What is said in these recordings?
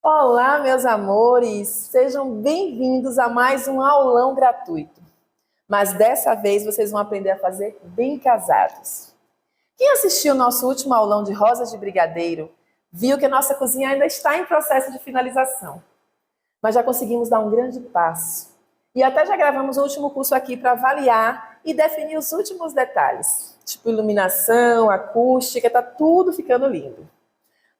Olá, meus amores! Sejam bem-vindos a mais um aulão gratuito. Mas dessa vez vocês vão aprender a fazer bem casados. Quem assistiu o nosso último aulão de rosas de brigadeiro viu que a nossa cozinha ainda está em processo de finalização. Mas já conseguimos dar um grande passo. E até já gravamos o último curso aqui para avaliar e definir os últimos detalhes. Tipo iluminação, acústica, tá tudo ficando lindo.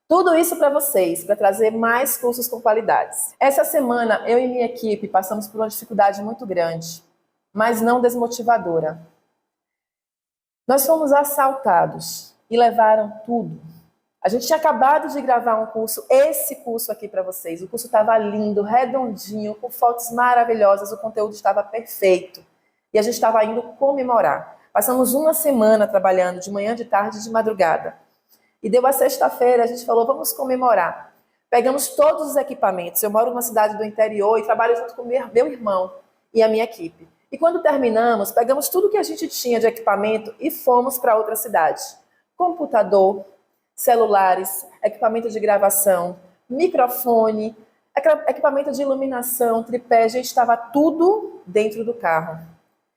Tudo isso para vocês, para trazer mais cursos com qualidades. Essa semana, eu e minha equipe passamos por uma dificuldade muito grande, mas não desmotivadora. Nós fomos assaltados e levaram tudo. A gente tinha acabado de gravar um curso, esse curso aqui para vocês. O curso estava lindo, redondinho, com fotos maravilhosas, o conteúdo estava perfeito. E a gente estava indo comemorar. Passamos uma semana trabalhando, de manhã, de tarde e de madrugada. E deu a sexta-feira, a gente falou, vamos comemorar. Pegamos todos os equipamentos. Eu moro numa cidade do interior e trabalho junto com meu irmão e a minha equipe. E quando terminamos, pegamos tudo que a gente tinha de equipamento e fomos para outra cidade. Computador, celulares, equipamento de gravação, microfone, equipamento de iluminação, tripé, a gente estava tudo dentro do carro.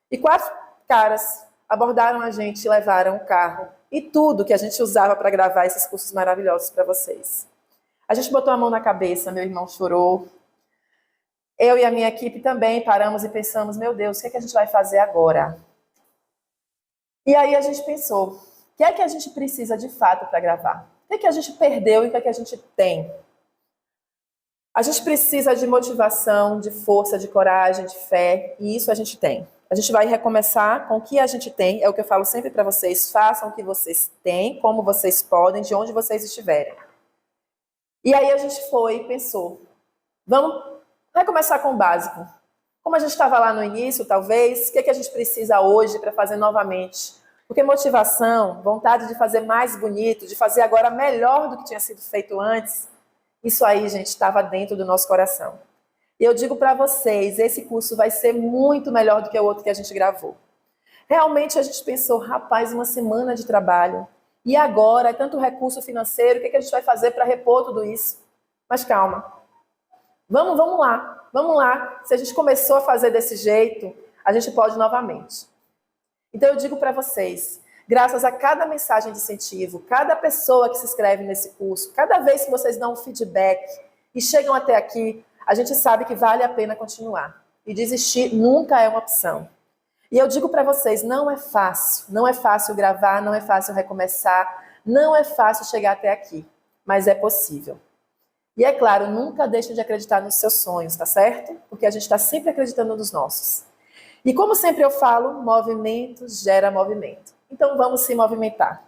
E 4 caras abordaram a gente e levaram o carro e tudo que a gente usava para gravar esses cursos maravilhosos para vocês. A gente botou a mão na cabeça, meu irmão chorou. Eu e a minha equipe também paramos e pensamos, meu Deus, o que é que a gente vai fazer agora? E aí a gente pensou, o que é que a gente precisa de fato para gravar? O que é que a gente perdeu e o que é que a gente tem? A gente precisa de motivação, de força, de coragem, de fé, e isso a gente tem. A gente vai recomeçar com o que a gente tem, é o que eu falo sempre para vocês, façam o que vocês têm, como vocês podem, de onde vocês estiverem. E aí a gente foi e pensou, vamos recomeçar com o básico. Como a gente estava lá no início, talvez, o que é que a gente precisa hoje para fazer novamente? Porque motivação, vontade de fazer mais bonito, de fazer agora melhor do que tinha sido feito antes, isso aí, gente, estava dentro do nosso coração. E eu digo para vocês, esse curso vai ser muito melhor do que o outro que a gente gravou. Realmente a gente pensou, rapaz, uma semana de trabalho. E agora, tanto recurso financeiro, o que a gente vai fazer para repor tudo isso? Mas calma. Vamos lá. Se a gente começou a fazer desse jeito, a gente pode novamente. Então eu digo para vocês, graças a cada mensagem de incentivo, cada pessoa que se inscreve nesse curso, cada vez que vocês dão um feedback e chegam até aqui, a gente sabe que vale a pena continuar. E desistir nunca é uma opção. E eu digo para vocês, não é fácil gravar, não é fácil recomeçar, não é fácil chegar até aqui, mas é possível. E é claro, nunca deixem de acreditar nos seus sonhos, tá certo? Porque a gente está sempre acreditando nos nossos. E como sempre eu falo, movimento gera movimento. Então vamos se movimentar.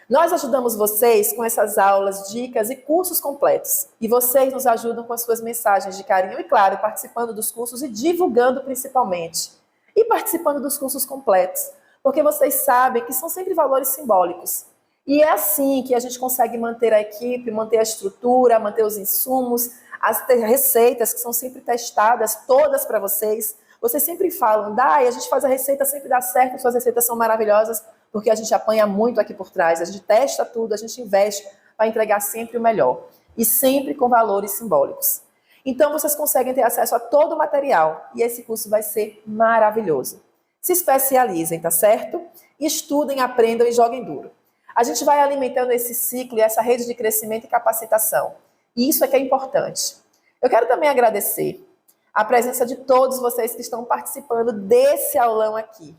Nós ajudamos vocês com essas aulas, dicas e cursos completos. E vocês nos ajudam com as suas mensagens de carinho e, claro, participando dos cursos e divulgando principalmente. E participando dos cursos completos. Porque vocês sabem que são sempre valores simbólicos. E é assim que a gente consegue manter a equipe, manter a estrutura, manter os insumos, as receitas que são sempre testadas, todas para vocês. Vocês sempre falam, Dai, a gente faz a receita, sempre dá certo, suas receitas são maravilhosas, porque a gente apanha muito aqui por trás, a gente testa tudo, a gente investe para entregar sempre o melhor. E sempre com valores simbólicos. Então, vocês conseguem ter acesso a todo o material, e esse curso vai ser maravilhoso. Se especializem, tá certo? Estudem, aprendam e joguem duro. A gente vai alimentando esse ciclo e essa rede de crescimento e capacitação. E isso é que é importante. Eu quero também agradecer a presença de todos vocês que estão participando desse aulão aqui.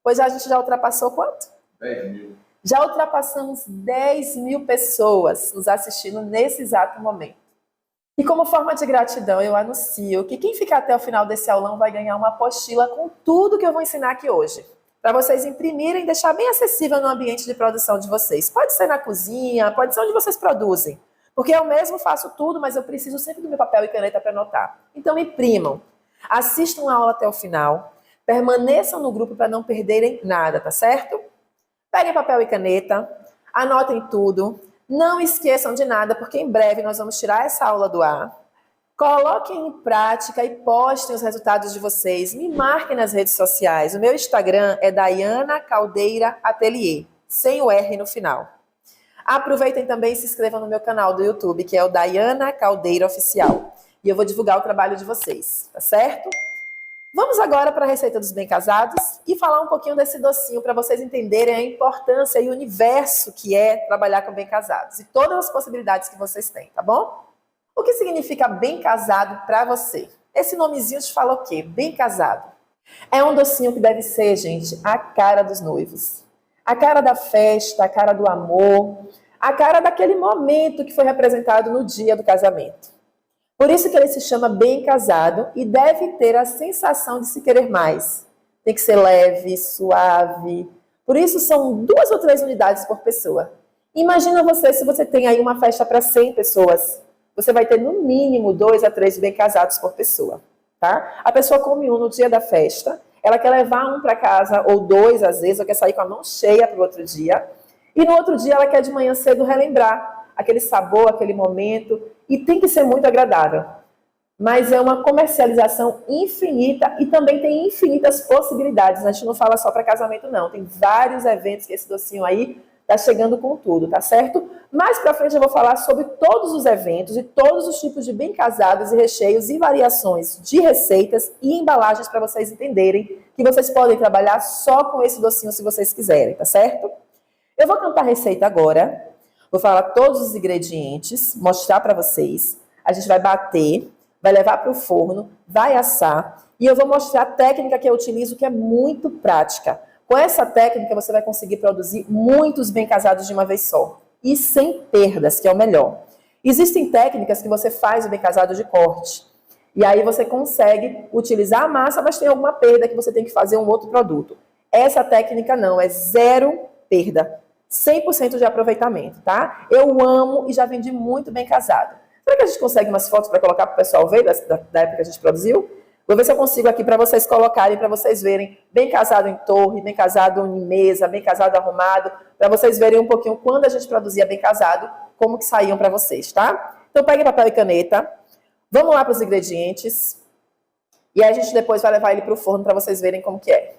Pois a gente já ultrapassou quanto? 10 mil. Já ultrapassamos 10 mil pessoas nos assistindo nesse exato momento. E como forma de gratidão, eu anuncio que quem ficar até o final desse aulão vai ganhar uma apostila com tudo que eu vou ensinar aqui hoje. Para vocês imprimirem e deixar bem acessível no ambiente de produção de vocês. Pode ser na cozinha, pode ser onde vocês produzem. Porque eu mesmo faço tudo, mas eu preciso sempre do meu papel e caneta para anotar. Então imprimam, assistam a aula até o final, permaneçam no grupo para não perderem nada, tá certo? Peguem papel e caneta, anotem tudo, não esqueçam de nada, porque em breve nós vamos tirar essa aula do ar. Coloquem em prática e postem os resultados de vocês. Me marquem nas redes sociais. O meu Instagram é Daiana Caldeira Atelier, sem o R no final. Aproveitem também e se inscrevam no meu canal do YouTube, que é o Daiana Caldeira Oficial. E eu vou divulgar o trabalho de vocês, tá certo? Vamos agora para a receita dos bem casados e falar um pouquinho desse docinho para vocês entenderem a importância e o universo que é trabalhar com bem casados e todas as possibilidades que vocês têm, tá bom? O que significa bem casado para você? Esse nomezinho te fala o quê? Bem casado. É um docinho que deve ser, gente, a cara dos noivos. A cara da festa, a cara do amor, a cara daquele momento que foi representado no dia do casamento. Por isso que ele se chama bem casado e deve ter a sensação de se querer mais. Tem que ser leve, suave. Por isso são 2 ou 3 unidades por pessoa. Imagina você se você tem aí uma festa para 100 pessoas. Você vai ter no mínimo 2 a 3 bem casados por pessoa, tá? A pessoa come um no dia da festa, ela quer levar um para casa ou 2 às vezes, ou quer sair com a mão cheia para o outro dia. E no outro dia ela quer de manhã cedo relembrar aquele sabor, aquele momento, e tem que ser muito agradável. Mas é uma comercialização infinita e também tem infinitas possibilidades. A gente não fala só para casamento, não. Tem vários eventos que esse docinho aí tá chegando com tudo, tá certo? Mais pra frente eu vou falar sobre todos os eventos e todos os tipos de bem casados e recheios e variações de receitas e embalagens para vocês entenderem que vocês podem trabalhar só com esse docinho se vocês quiserem, tá certo? Eu vou cantar a receita agora. Vou falar todos os ingredientes, mostrar para vocês. A gente vai bater, vai levar para o forno, vai assar. E eu vou mostrar a técnica que eu utilizo, que é muito prática. Com essa técnica, você vai conseguir produzir muitos bem casados de uma vez só. E sem perdas, que é o melhor. Existem técnicas que você faz o bem casado de corte. E aí você consegue utilizar a massa, mas tem alguma perda que você tem que fazer um outro produto. Essa técnica não, é 0 perda. 100% de aproveitamento, tá? Eu amo e já vendi muito bem casado. Será que a gente consegue umas fotos para colocar para o pessoal ver da época que a gente produziu? Vou ver se eu consigo aqui para vocês colocarem, para vocês verem bem casado em torre, bem casado em mesa, bem casado arrumado, para vocês verem um pouquinho quando a gente produzia bem casado, como que saíam para vocês, tá? Então peguem papel e caneta, vamos lá para os ingredientes e aí a gente depois vai levar ele para o forno para vocês verem como que é.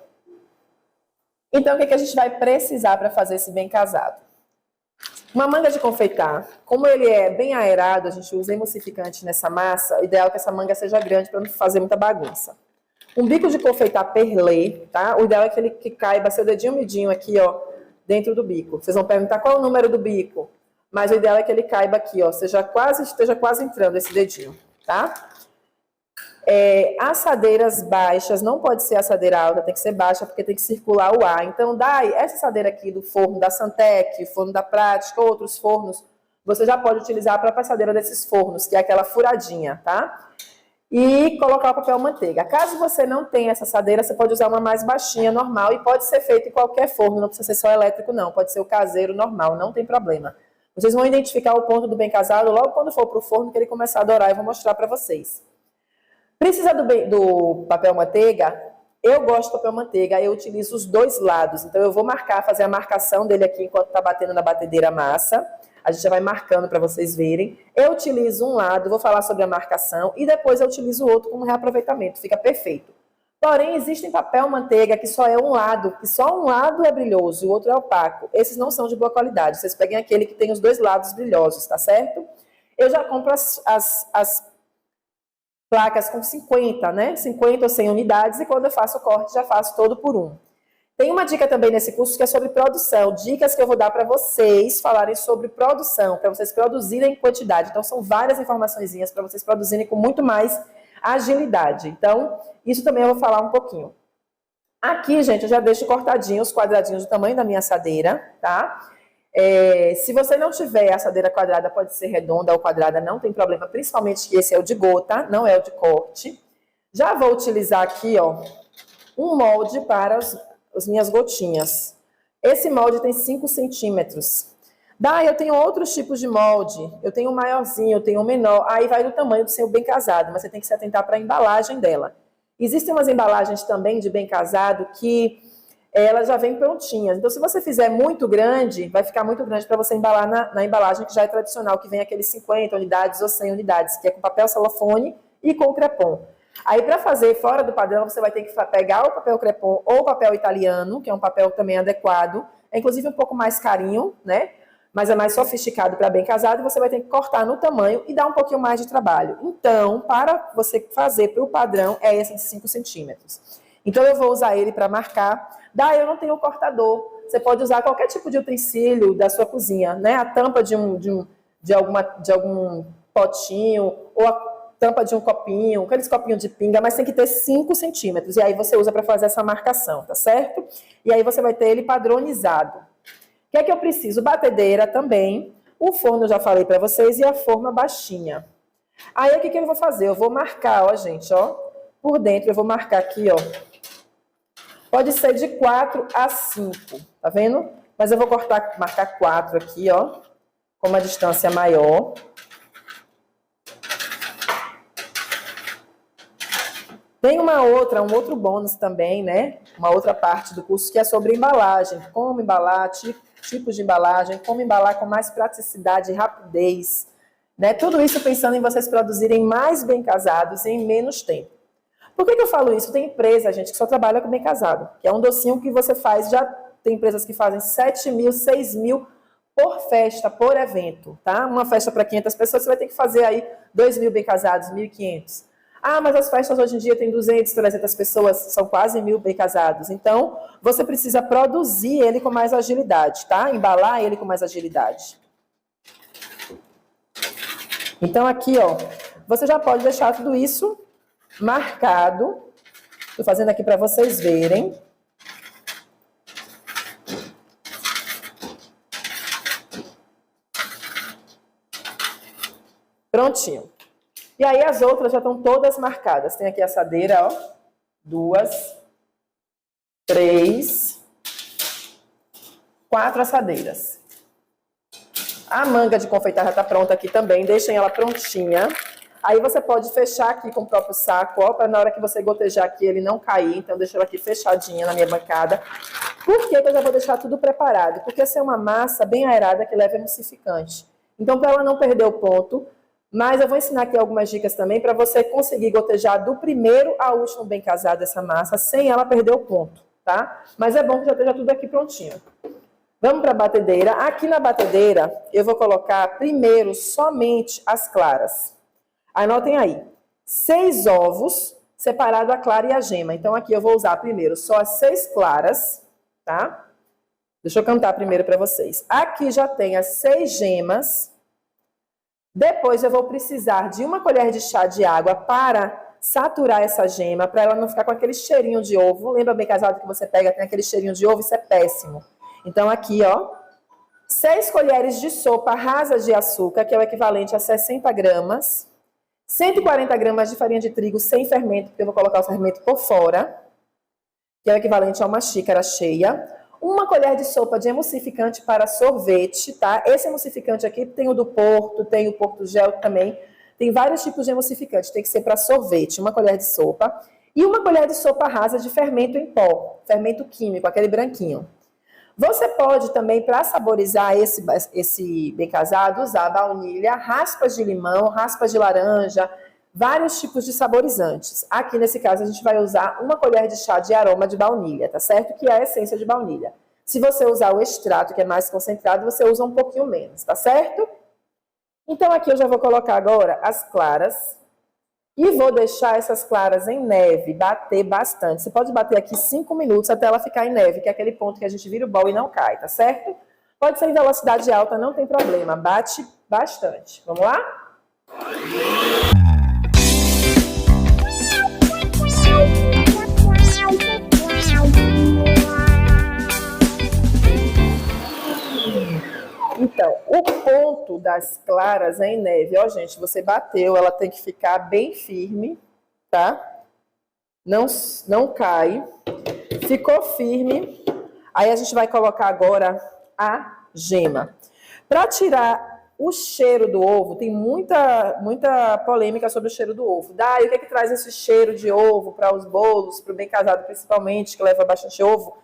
Então, o que a gente vai precisar para fazer esse bem casado? Uma manga de confeitar. Como ele é bem aerado, a gente usa emulsificante nessa massa. O ideal é que essa manga seja grande para não fazer muita bagunça. Um bico de confeitar perlê, tá? O ideal é que ele caiba seu dedinho midinho aqui, ó, dentro do bico. Vocês vão perguntar qual é o número do bico. Mas o ideal é que ele caiba aqui, ó, esteja quase entrando esse dedinho, tá? Assadeiras baixas, não pode ser assadeira alta, tem que ser baixa, porque tem que circular o ar. Então, essa assadeira aqui do forno da Santec, forno da Prática, outros fornos, você já pode utilizar a própria assadeira desses fornos, que é aquela furadinha, tá? E colocar o papel manteiga. Caso você não tenha essa assadeira, você pode usar uma mais baixinha, normal, e pode ser feito em qualquer forno, não precisa ser só elétrico, não. Pode ser o caseiro normal, não tem problema. Vocês vão identificar o ponto do bem casado logo quando for para o forno, que ele começar a dourar, eu vou mostrar para vocês. Precisa do papel manteiga? Eu gosto do papel manteiga, eu utilizo os 2 lados. Então, eu vou fazer a marcação dele aqui enquanto está batendo na batedeira a massa. A gente já vai marcando para vocês verem. Eu utilizo um lado, vou falar sobre a marcação, e depois eu utilizo o outro como reaproveitamento. Fica perfeito. Porém, existem papel manteiga que só é um lado, que só um lado é brilhoso e o outro é opaco. Esses não são de boa qualidade. Vocês peguem aquele que tem os 2 lados brilhosos, tá certo? Eu já compro as placas com 50, né? 50 ou 100 unidades, e quando eu faço o corte, já faço todo por um. Tem uma dica também nesse curso que é sobre produção, dicas que eu vou dar para vocês falarem sobre produção, para vocês produzirem em quantidade. Então, são várias informaçõezinhas para vocês produzirem com muito mais agilidade. Então, isso também eu vou falar um pouquinho. Aqui, gente, eu já deixo cortadinho os quadradinhos do tamanho da minha assadeira, tá? Se você não tiver assadeira quadrada, pode ser redonda ou quadrada, não tem problema, principalmente que esse é o de gota, não é o de corte. Já vou utilizar aqui, ó, um molde para as minhas gotinhas. Esse molde tem 5 centímetros. Eu tenho outros tipos de molde, eu tenho um maiorzinho, eu tenho um menor, aí vai do tamanho do seu bem casado, mas você tem que se atentar para a embalagem dela. Existem umas embalagens também de bem casado que elas já vêm prontinhas. Então, se você fizer muito grande, vai ficar muito grande para você embalar na embalagem que já é tradicional, que vem aqueles 50 unidades ou 100 unidades, que é com papel celofane e com crepom. Aí, para fazer fora do padrão, você vai ter que pegar o papel crepom ou o papel italiano, que é um papel também adequado, é inclusive um pouco mais carinho, né? mas é mais sofisticado para bem casado e você vai ter que cortar no tamanho e dar um pouquinho mais de trabalho. Então, para você fazer para o padrão, é esse de 5 centímetros. Então, eu vou usar ele para marcar. Daí, eu não tenho cortador. Você pode usar qualquer tipo de utensílio da sua cozinha, né? A tampa de algum potinho, ou a tampa de um copinho, aqueles copinhos de pinga, mas tem que ter 5 centímetros. E aí você usa para fazer essa marcação, tá certo? E aí você vai ter ele padronizado. O que é que eu preciso? Batedeira também. O forno eu já falei para vocês e a forma baixinha. Aí o que eu vou fazer? Eu vou marcar, ó, gente, ó. Por dentro eu vou marcar aqui, ó. Pode ser de 4 a 5, tá vendo? Mas eu vou marcar 4 aqui, ó. Com uma distância maior. Tem um outro bônus também, né? Uma outra parte do curso que é sobre embalagem. Como embalar, tipos de embalagem, como embalar com mais praticidade e rapidez. Né? Tudo isso pensando em vocês produzirem mais bem casados em menos tempo. Por que eu falo isso? Tem empresa, gente, que só trabalha com bem casado. Que é um docinho que você faz, já tem empresas que fazem 7 mil, 6 mil por festa, por evento, tá? Uma festa para 500 pessoas, você vai ter que fazer aí 2 mil bem casados, 1.500. Ah, mas as festas hoje em dia tem 200, 300 pessoas, são quase 1.000 bem casados. Então, você precisa produzir ele com mais agilidade, tá? Embalar ele com mais agilidade. Então, aqui, ó, você já pode deixar tudo isso marcado. Estou fazendo aqui para vocês verem. Prontinho. E aí as outras já estão todas marcadas. Tem aqui a assadeira, ó. 2, 3, 4 assadeiras. A manga de confeitar já está pronta aqui também. Deixem ela prontinha. Aí você pode fechar aqui com o próprio saco, ó, para na hora que você gotejar aqui ele não cair. Então, deixa ela aqui fechadinha na minha bancada. Por que eu já vou deixar tudo preparado? Porque essa é uma massa bem aerada que leva emulsificante. Então, para ela não perder o ponto, mas eu vou ensinar aqui algumas dicas também para você conseguir gotejar do primeiro ao último bem casado essa massa, sem ela perder o ponto, tá? Mas é bom que já esteja tudo aqui prontinho. Vamos para a batedeira. Aqui na batedeira, eu vou colocar primeiro somente as claras. Anotem aí. 6 ovos, separado a clara e a gema. Então, aqui eu vou usar primeiro só as 6 claras, tá? Deixa eu cantar primeiro para vocês. Aqui já tem as 6 gemas. Depois eu vou precisar de 1 colher de chá de água para saturar essa gema, para ela não ficar com aquele cheirinho de ovo. Lembra bem casado que você pega, tem aquele cheirinho de ovo, isso é péssimo. Então aqui, ó, 6 colheres de sopa rasas de açúcar, que é o equivalente a 60 gramas. 140 gramas de farinha de trigo sem fermento, porque eu vou colocar o fermento por fora, que é o equivalente a 1 xícara cheia. 1 colher de sopa de emulsificante para sorvete, tá? Esse emulsificante aqui tem o do Porto, tem o Porto Gel também. Tem vários tipos de emulsificante, tem que ser para sorvete, 1 colher de sopa. E 1 colher de sopa rasa de fermento em pó, fermento químico, aquele branquinho. Você pode também, para saborizar esse bem casado, usar baunilha, raspas de limão, raspas de laranja, vários tipos de saborizantes. Aqui, nesse caso, a gente vai usar 1 colher de chá de aroma de baunilha, tá certo? Que é a essência de baunilha. Se você usar o extrato, que é mais concentrado, você usa um pouquinho menos, tá certo? Então, aqui eu já vou colocar agora as claras. E vou deixar essas claras em neve, bater bastante. Você pode bater aqui 5 minutos até ela ficar em neve, que é aquele ponto que a gente vira o bol e não cai, tá certo? Pode ser em velocidade alta, não tem problema. Bate bastante. Vamos lá? Então, o ponto das claras é em neve. Ó, gente, você bateu, ela tem que ficar bem firme, tá? Não cai. Ficou firme. Aí a gente vai colocar agora a gema. Para tirar o cheiro do ovo, tem muita polêmica sobre o cheiro do ovo. Daí, o que é que traz esse cheiro de ovo para os bolos, para o bem casado principalmente, que leva bastante ovo?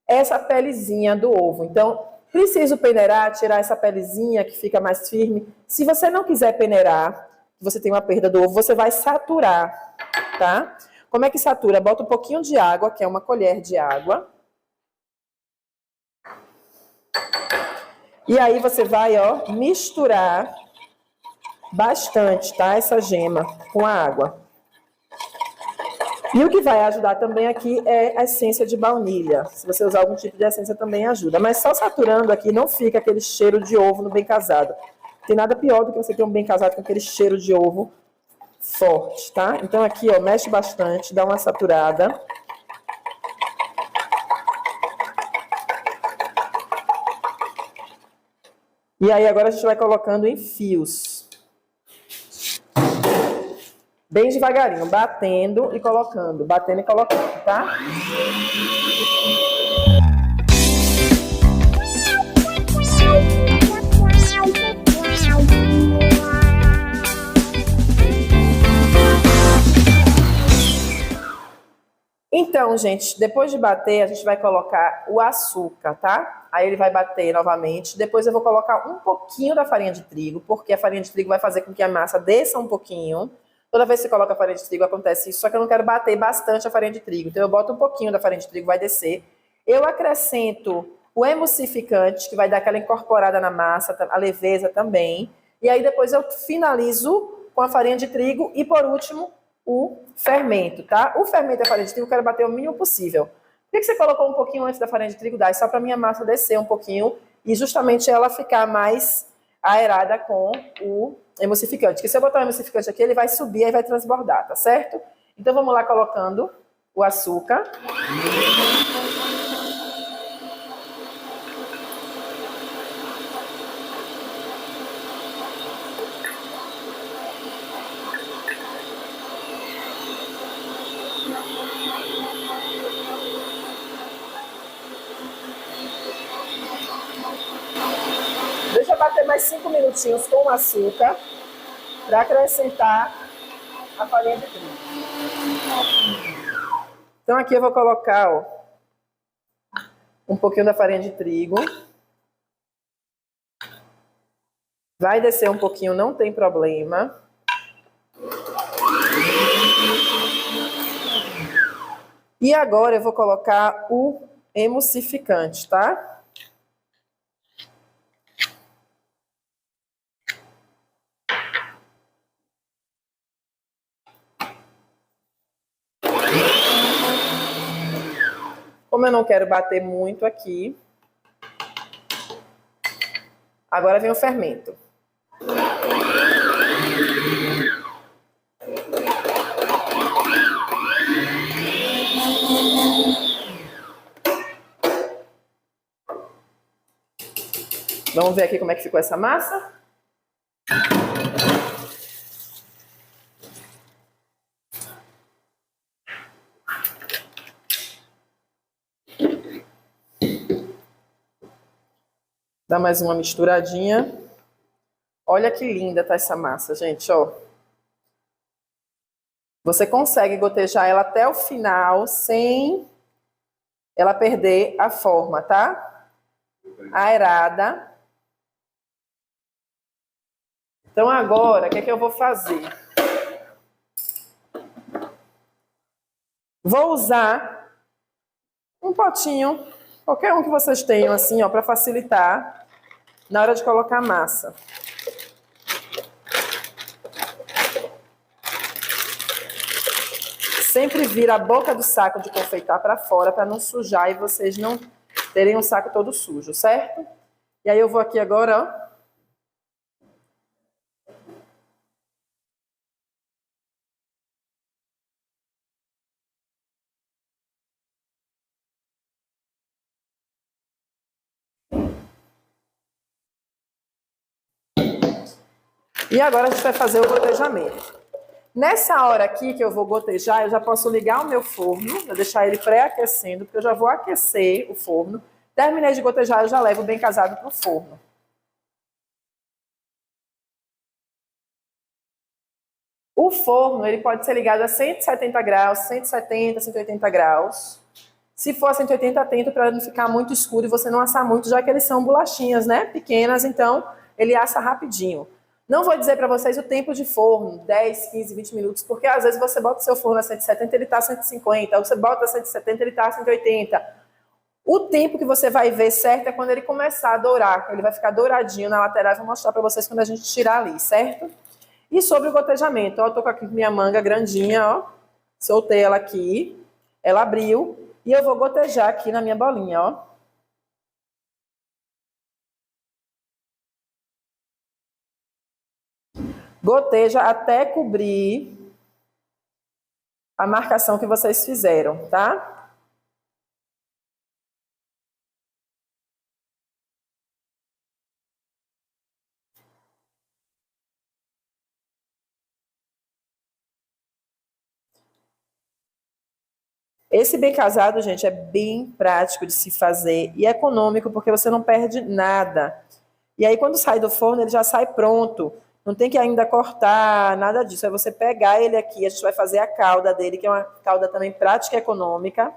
Essa pelezinha do ovo. Então, preciso peneirar, tirar essa pelezinha que fica mais firme. Se você não quiser peneirar, você tem uma perda do ovo, você vai saturar, tá? Como é que satura? Bota um pouquinho de água, que é 1 colher de água. E aí você vai, ó, misturar bastante, tá? Essa gema com a água. E o que vai ajudar também aqui é a essência de baunilha. Se você usar algum tipo de essência também ajuda. Mas só saturando aqui não fica aquele cheiro de ovo no bem casado. Tem nada pior do que você ter um bem casado com aquele cheiro de ovo forte, tá? Então aqui, ó, mexe bastante, dá uma saturada. E aí agora a gente vai colocando em fios. Bem devagarinho, batendo e colocando, tá? Então, gente, depois de bater, a gente vai colocar o açúcar, tá? Aí ele vai bater novamente. Depois eu vou colocar um pouquinho da farinha de trigo, porque a farinha de trigo vai fazer com que a massa desça um pouquinho. Toda vez que você coloca a farinha de trigo acontece isso, só que eu não quero bater bastante a farinha de trigo. Então eu boto um pouquinho da farinha de trigo, vai descer. Eu acrescento o emulsificante, que vai dar aquela incorporada na massa, a leveza também. E aí depois eu finalizo com a farinha de trigo e, por último, o fermento, tá? O fermento e a farinha de trigo eu quero bater o mínimo possível. Por que você colocou um pouquinho antes da farinha de trigo? Dá só para minha massa descer um pouquinho e justamente ela ficar mais aerada com o emulsificante. Porque se eu botar o emulsificante aqui, ele vai subir e vai transbordar, tá certo? Então vamos lá colocando o açúcar. Deixa eu bater mais 5 minutinhos com o açúcar para acrescentar a farinha de trigo. Então aqui eu vou colocar, ó, um pouquinho da farinha de trigo. Vai descer um pouquinho, não tem problema. E agora eu vou colocar o emulsificante, tá? Como eu não quero bater muito aqui, agora vem o fermento. Vamos ver aqui como é que ficou essa massa? Dá mais uma misturadinha. Olha que linda tá essa massa, gente, ó. Você consegue gotejar ela até o final sem ela perder a forma, tá? Aerada. Então agora, o que é que eu vou fazer? Vou usar um potinho, qualquer um que vocês tenham assim, ó, para facilitar na hora de colocar a massa. Sempre vira a boca do saco de confeitar para fora para não sujar e vocês não terem um saco todo sujo, certo? E aí eu vou aqui agora, ó. E agora a gente vai fazer o gotejamento. Nessa hora aqui que eu vou gotejar, eu já posso ligar o meu forno, vou deixar ele pré-aquecendo, porque eu já vou aquecer o forno. Terminei de gotejar, eu já levo o bem casado para o forno. O forno, ele pode ser ligado a 170 graus, 170, 180 graus. Se for a 180, atento para não ficar muito escuro e você não assar muito, já que eles são bolachinhas, né? Pequenas, então ele assa rapidinho. Não vou dizer para vocês o tempo de forno, 10, 15, 20 minutos, porque às vezes você bota o seu forno a 170, ele está a 150, ou você bota a 170, ele está a 180. O tempo que você vai ver certo é quando ele começar a dourar. Ele vai ficar douradinho na lateral. Eu vou mostrar para vocês quando a gente tirar ali, certo? E sobre o gotejamento, ó, eu tô com aqui minha manga grandinha, ó. Soltei ela aqui. Ela abriu. E eu vou gotejar aqui na minha bolinha, ó. Goteja até cobrir a marcação que vocês fizeram, tá? Esse bem casado, gente, é bem prático de se fazer e econômico, porque você não perde nada. E aí, quando sai do forno, ele já sai pronto. Não tem que ainda cortar, nada disso. É você pegar ele aqui, a gente vai fazer a calda dele, que é uma calda também prática e econômica.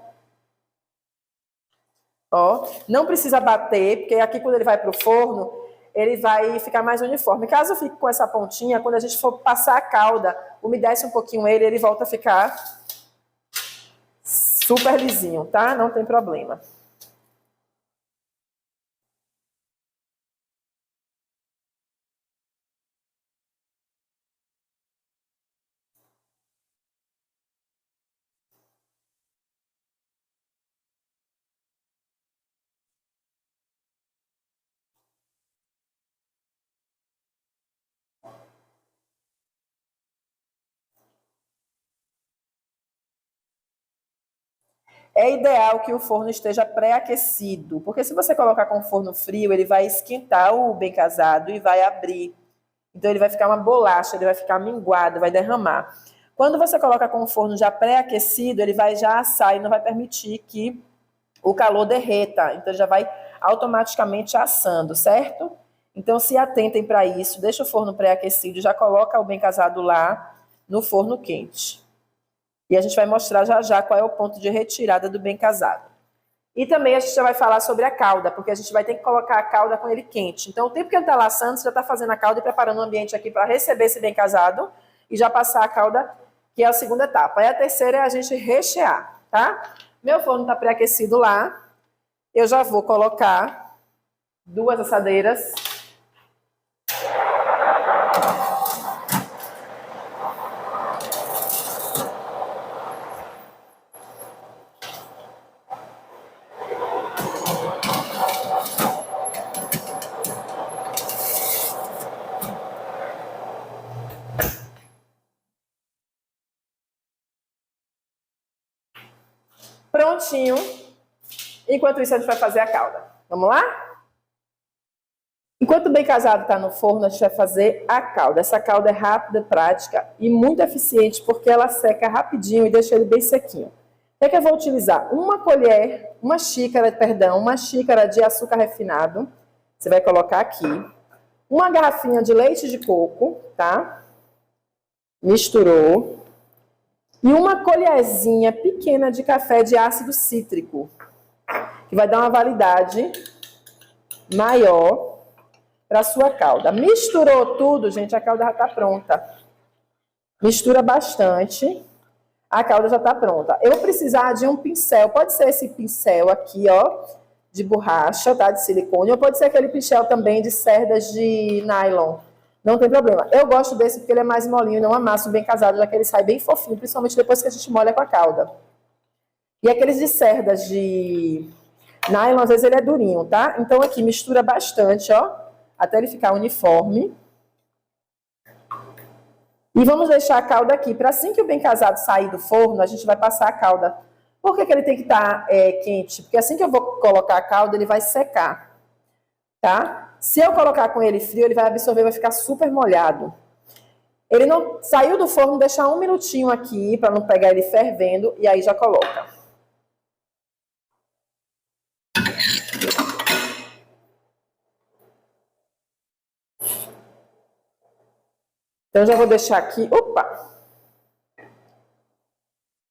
Ó, não precisa bater, porque aqui quando ele vai para o forno, ele vai ficar mais uniforme. Caso fique com essa pontinha, quando a gente for passar a calda, umedece um pouquinho ele, ele volta a ficar super lisinho, tá? Não tem problema. É ideal que o forno esteja pré-aquecido, porque se você colocar com o forno frio, ele vai esquentar o bem casado e vai abrir. Então ele vai ficar uma bolacha, ele vai ficar minguado, vai derramar. Quando você coloca com o forno já pré-aquecido, ele vai já assar e não vai permitir que o calor derreta. Então ele já vai automaticamente assando, certo? Então se atentem para isso, deixa o forno pré-aquecido, já coloca o bem casado lá no forno quente. E a gente vai mostrar já já qual é o ponto de retirada do bem casado. E também a gente já vai falar sobre a calda, porque a gente vai ter que colocar a calda com ele quente. Então, o tempo que ele está laçando, você já está fazendo a calda e preparando o ambiente aqui para receber esse bem casado e já passar a calda, que é a segunda etapa. Aí a terceira é a gente rechear, tá? Meu forno está pré-aquecido lá. Eu já vou colocar 2 assadeiras. Prontinho. Enquanto isso, a gente vai fazer a calda. Vamos lá? Enquanto o bem casado está no forno, a gente vai fazer a calda. Essa calda é rápida, prática e muito eficiente, porque ela seca rapidinho e deixa ele bem sequinho. O que eu vou utilizar? Uma xícara de açúcar refinado. Você vai colocar aqui. Uma garrafinha de leite de coco, tá? Misturou. E uma colherzinha pequena de café de ácido cítrico, que vai dar uma validade maior para a sua calda. Misturou tudo, gente, a calda já está pronta. Mistura bastante, a calda já está pronta. Eu vou precisar de um pincel, pode ser esse pincel aqui, ó, de borracha, tá, de silicone, ou pode ser aquele pincel também de cerdas de nylon. Não tem problema. Eu gosto desse porque ele é mais molinho, não amassa bem casado, já que ele sai bem fofinho, principalmente depois que a gente molha com a calda. E aqueles de cerdas de nylon, às vezes ele é durinho, tá? Então aqui mistura bastante, ó, até ele ficar uniforme. E vamos deixar a calda aqui, para assim que o bem casado sair do forno, a gente vai passar a calda. Por que ele tem que estar quente? Porque assim que eu vou colocar a calda, ele vai secar, tá? Se eu colocar com ele frio, ele vai absorver, vai ficar super molhado. Ele não saiu do forno, deixar 1 minutinho aqui, para não pegar ele fervendo, e aí já coloca. Então, já vou deixar aqui, opa!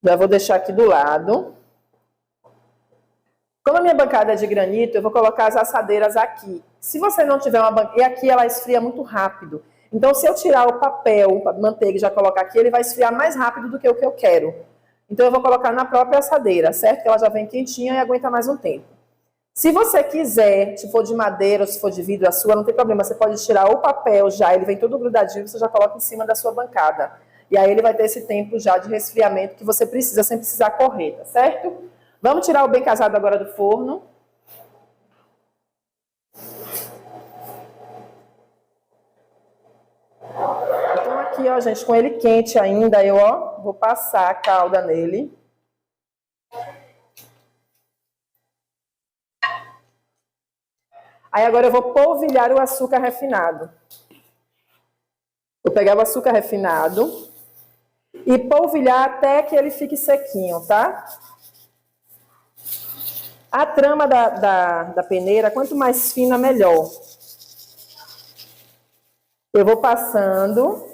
Já vou deixar aqui do lado. Como a minha bancada é de granito, eu vou colocar as assadeiras aqui. Se você não tiver uma bancada... E aqui ela esfria muito rápido. Então, se eu tirar o papel, a manteiga e já colocar aqui, ele vai esfriar mais rápido do que o que eu quero. Então, eu vou colocar na própria assadeira, certo? Que ela já vem quentinha e aguenta mais um tempo. Se você quiser, se for de madeira ou se for de vidro, a sua, não tem problema. Você pode tirar o papel já, ele vem todo grudadinho, você já coloca em cima da sua bancada. E aí ele vai ter esse tempo já de resfriamento que você precisa, sem precisar correr, tá certo? Vamos tirar o bem casado agora do forno. Então aqui, ó, gente, com ele quente ainda, eu, ó, vou passar a calda nele. Aí agora eu vou polvilhar o açúcar refinado. Vou pegar o açúcar refinado e polvilhar até que ele fique sequinho, tá? A trama da peneira, quanto mais fina, melhor. Eu vou passando.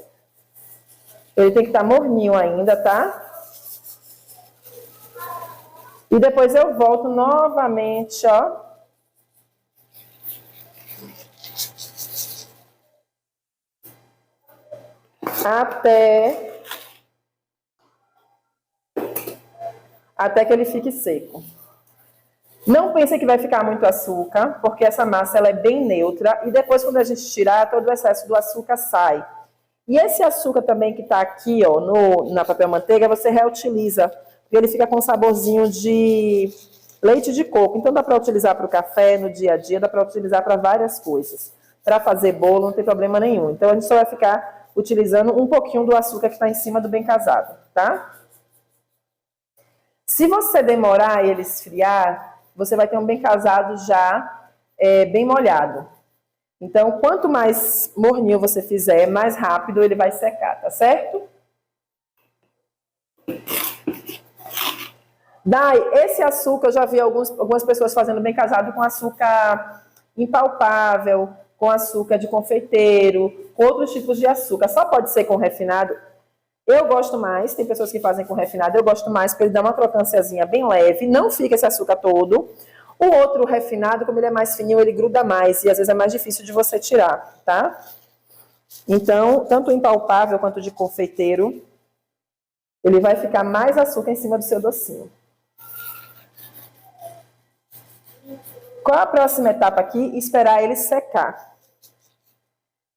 Ele tem que estar morninho ainda, tá? E depois eu volto novamente, ó. Até que ele fique seco. Não pense que vai ficar muito açúcar, porque essa massa ela é bem neutra, e depois quando a gente tirar, todo o excesso do açúcar sai. E esse açúcar também que está aqui, ó, na papel manteiga, você reutiliza, porque ele fica com um saborzinho de leite de coco. Então dá para utilizar para o café no dia a dia, dá para utilizar para várias coisas. Para fazer bolo não tem problema nenhum. Então a gente só vai ficar utilizando um pouquinho do açúcar que está em cima do bem casado, tá? Se você demorar ele esfriar, você vai ter um bem casado já bem molhado. Então, quanto mais morninho você fizer, mais rápido ele vai secar, tá certo? Daí, esse açúcar, eu já vi algumas pessoas fazendo bem casado com açúcar impalpável, com açúcar de confeiteiro, com outros tipos de açúcar. Só pode ser com refinado. Eu gosto mais, tem pessoas que fazem com refinado, eu gosto mais porque ele dá uma crocânciazinha bem leve, não fica esse açúcar todo. O outro refinado, como ele é mais fininho, ele gruda mais e às vezes é mais difícil de você tirar, tá? Então, tanto o impalpável quanto o de confeiteiro, ele vai ficar mais açúcar em cima do seu docinho. Qual a próxima etapa aqui? Esperar ele secar.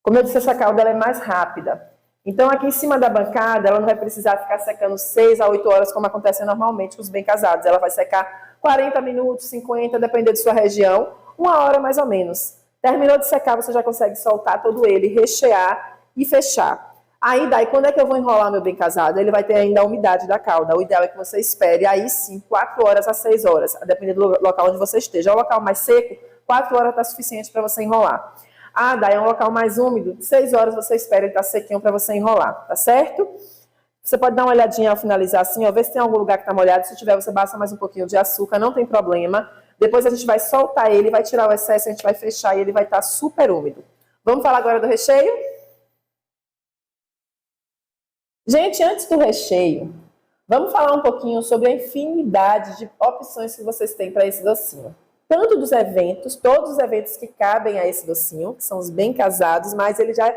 Como eu disse, essa calda ela é mais rápida. Então, aqui em cima da bancada, ela não vai precisar ficar secando 6 a 8 horas, como acontece normalmente com os bem casados. Ela vai secar 40 minutos, 50, dependendo de sua região, 1 hora mais ou menos. Terminou de secar, você já consegue soltar todo ele, rechear e fechar. Aí, daí, quando é que eu vou enrolar meu bem casado? Ele vai ter ainda a umidade da calda. O ideal é que você espere, aí sim, 4 horas a 6 horas, dependendo do local onde você esteja. O local mais seco, 4 horas está suficiente para você enrolar. Ah, daí é um local mais úmido, 6 horas você espera ele estar sequinho para você enrolar, tá certo? Você pode dar uma olhadinha ao finalizar assim, ó, ver se tem algum lugar que está molhado. Se tiver, você basta mais um pouquinho de açúcar, não tem problema. Depois a gente vai soltar ele, vai tirar o excesso, a gente vai fechar e ele vai estar super úmido. Vamos falar agora do recheio? Gente, antes do recheio, vamos falar um pouquinho sobre a infinidade de opções que vocês têm para esse docinho. Tanto dos eventos, todos os eventos que cabem a esse docinho, que são os bem casados, mas ele já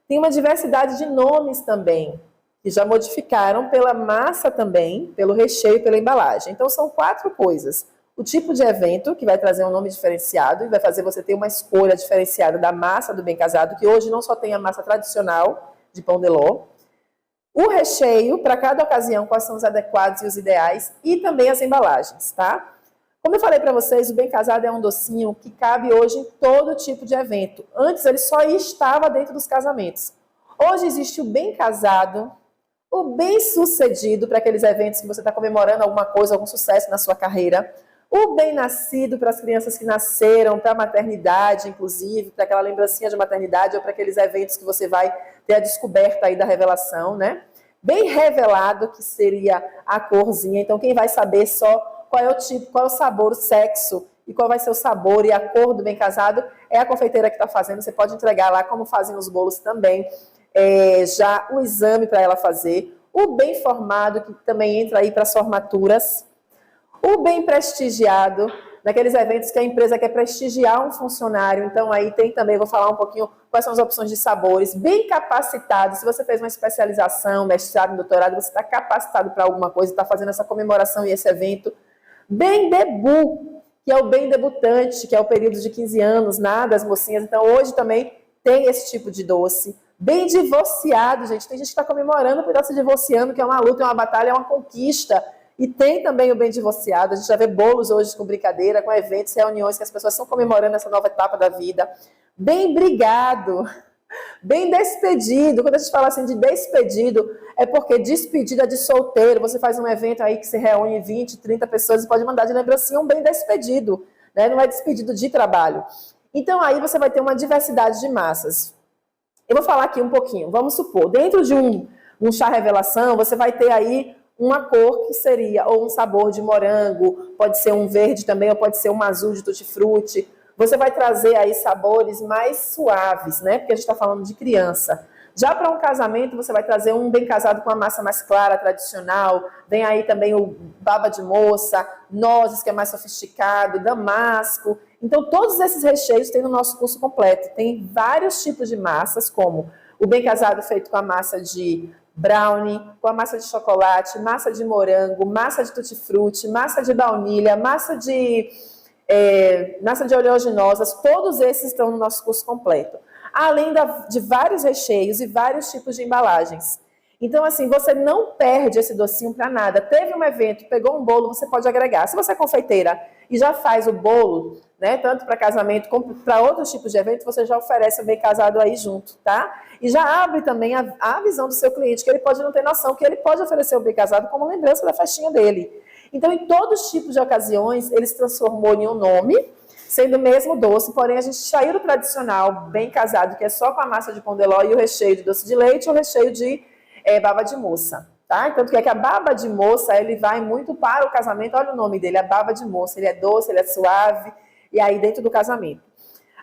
tem uma diversidade de nomes também, que já modificaram pela massa também, pelo recheio e pela embalagem. Então são 4 coisas. O tipo de evento, que vai trazer um nome diferenciado e vai fazer você ter uma escolha diferenciada da massa do bem casado, que hoje não só tem a massa tradicional de pão de ló. O recheio, para cada ocasião, quais são os adequados e os ideais, e também as embalagens, tá? Como eu falei para vocês, o bem casado é um docinho que cabe hoje em todo tipo de evento. Antes ele só estava dentro dos casamentos. Hoje existe o bem casado, o bem sucedido para aqueles eventos que você está comemorando alguma coisa, algum sucesso na sua carreira. O bem nascido para as crianças que nasceram, para a maternidade, inclusive, para aquela lembrancinha de maternidade ou para aqueles eventos que você vai ter a descoberta aí da revelação, né? Bem revelado, que seria a corzinha. Então, quem vai saber só qual é o tipo, qual é o sabor, o sexo e qual vai ser o sabor e a cor do bem casado é a confeiteira que está fazendo. Você pode entregar lá, como fazem os bolos também, já o exame para ela fazer. O bem formado, que também entra aí para as formaturas. O bem prestigiado, naqueles eventos que a empresa quer prestigiar um funcionário. Então, aí tem também, vou falar um pouquinho quais são as opções de sabores. Bem capacitado, se você fez uma especialização, mestrado, doutorado, você está capacitado para alguma coisa, está fazendo essa comemoração e esse evento. Bem debut, que é o bem debutante, que é o período de 15 anos, das mocinhas. Então, hoje também tem esse tipo de doce. Bem divorciado, gente. Tem gente que está comemorando por estar se divorciando, que é uma luta, é uma batalha, é uma conquista. E tem também o bem divorciado. A gente já vê bolos hoje com brincadeira, com eventos, reuniões que as pessoas estão comemorando essa nova etapa da vida. Bem brigado. Bem despedido. Quando a gente fala assim de despedido, é porque despedida de solteiro, você faz um evento aí que se reúne 20, 30 pessoas e pode mandar de lembrancinha um bem despedido, né? Não é despedido de trabalho. Então aí você vai ter uma diversidade de massas. Eu vou falar aqui um pouquinho. Vamos supor, dentro de um chá revelação, você vai ter aí uma cor que seria ou um sabor de morango, pode ser um verde também, ou pode ser um azul de tutti-frutti. Você vai trazer aí sabores mais suaves, né? Porque a gente está falando de criança. Já para um casamento, você vai trazer um bem casado com a massa mais clara, tradicional. Vem aí também o baba de moça, nozes, que é mais sofisticado, damasco. Então, todos esses recheios tem no nosso curso completo. Tem vários tipos de massas, como o bem casado feito com a massa de brownie, com a massa de chocolate, massa de morango, massa de tutti-frutti, massa de baunilha, massa de oleaginosas. Todos esses estão no nosso curso completo. Além de vários recheios e vários tipos de embalagens. Então, assim, você não perde esse docinho para nada. Teve um evento, pegou um bolo, você pode agregar. Se você é confeiteira e já faz o bolo, né, tanto para casamento como para outros tipos de evento, você já oferece o bem casado aí junto, tá? E já abre também a visão do seu cliente, que ele pode não ter noção, que ele pode oferecer o bem casado como lembrança da festinha dele. Então, em todos os tipos de ocasiões, ele se transformou em um nome, sendo o mesmo doce, porém a gente saiu do tradicional bem casado, que é só com a massa de pão de ló e o recheio de doce de leite, ou o recheio de baba de moça, tá? Tanto que a baba de moça, ele vai muito para o casamento, olha o nome dele, a baba de moça, ele é doce, ele é suave, e aí dentro do casamento.